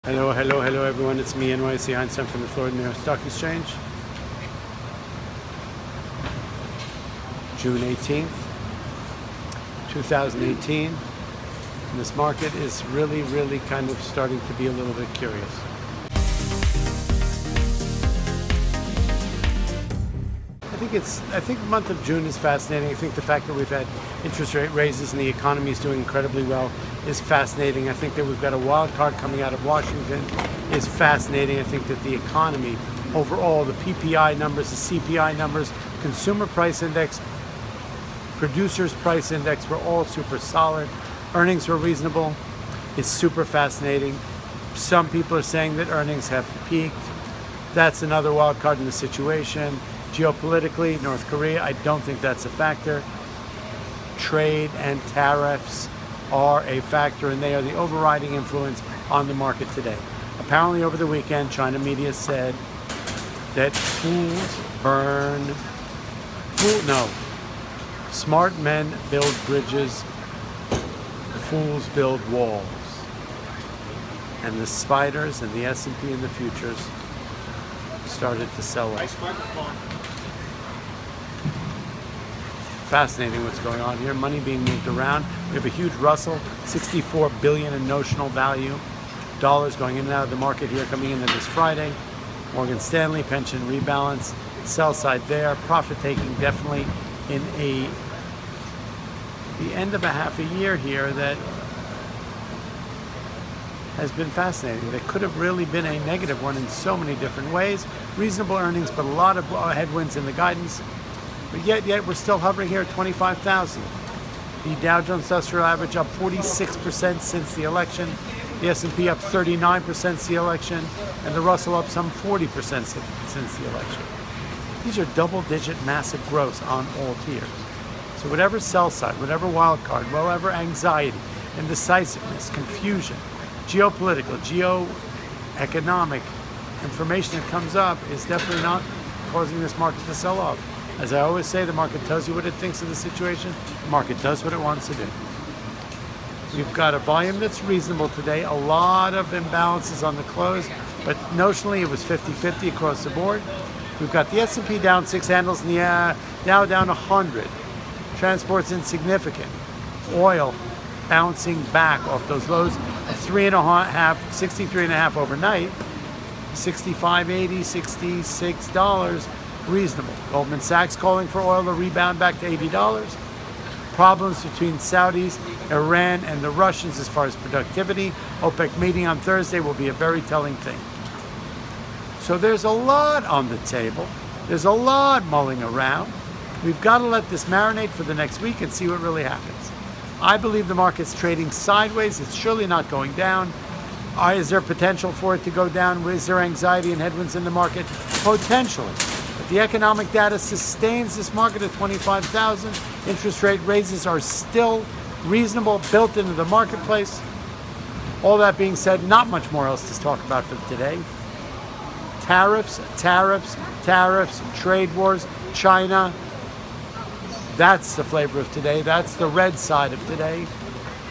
Hello everyone. It's me, NYSE Einstein from the Florida New York Stock Exchange. June 18th, 2018. And this market is really kind of starting to be a little bit curious. I think the month of June is fascinating. I think the fact that we've had interest rate raises and the economy is doing incredibly well is fascinating. I think that we've got a wild card coming out of Washington is fascinating. I think that the economy overall, the PPI numbers, the CPI numbers, consumer price index, producers price index were all super solid. Earnings were reasonable. It's super fascinating. Some people are saying that earnings have peaked. That's another wild card in the situation. Geopolitically, North Korea, I don't think that's a factor. Trade and tariffs are a factor, and they are the overriding influence on the market today. Apparently over the weekend, China media said that smart men build bridges, fools build walls. And the spiders and the S&P and the futures started to sell off. Fascinating what's going on here. Money being moved around. We have a huge Russell, 64 billion in notional value. Dollars going in and out of the market here coming into this Friday. Morgan Stanley, pension rebalance, sell side there. Profit taking definitely in the end of a half a year here that has been fascinating. There could have really been a negative one in so many different ways. Reasonable earnings, but a lot of headwinds in the guidance. But yet we're still hovering here at 25,000. The Dow Jones Industrial Average up 46% since the election. The S&P up 39% since the election. And the Russell up some 40% since the election. These are double-digit massive growths on all tiers. So whatever sell side, whatever wild card, whatever anxiety, indecisiveness, confusion, geopolitical, geo-economic information that comes up is definitely not causing this market to sell off. As I always say, the market tells you what it thinks of the situation. The market does what it wants to do. We've got a volume that's reasonable today. A lot of imbalances on the close, but notionally it was 50-50 across the board. We've got the S&P down 6 handles and the Dow down 100. Transport's insignificant. Oil bouncing back off those lows of 63.5 overnight. 65.80, $66. Reasonable. Goldman Sachs calling for oil to rebound back to $80. Problems between Saudis, Iran, and the Russians as far as productivity. OPEC meeting on Thursday will be a very telling thing. So there's a lot on the table. There's a lot mulling around. We've got to let this marinate for the next week and see what really happens. I believe the market's trading sideways. It's surely not going down. Is there potential for it to go down? Is there anxiety and headwinds in the market? Potentially. But the economic data sustains this market at 25,000. Interest rate raises are still reasonable, built into the marketplace. All that being said, not much more else to talk about for today. Tariffs, trade wars, China. That's the flavor of today. That's the red side of today.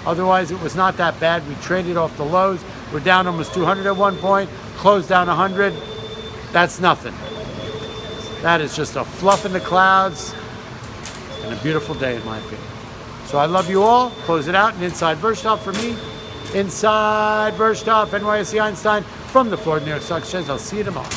Otherwise, it was not that bad. We traded off the lows. We're down almost 200 at one point, closed down 100. That's nothing. That is just a fluff in the clouds and a beautiful day in my opinion. So I love you all. Close it out. And Inside Verstov for me. Inside Verstov, NYSE Einstein from the Florida New York Stock Exchange. I'll see you tomorrow.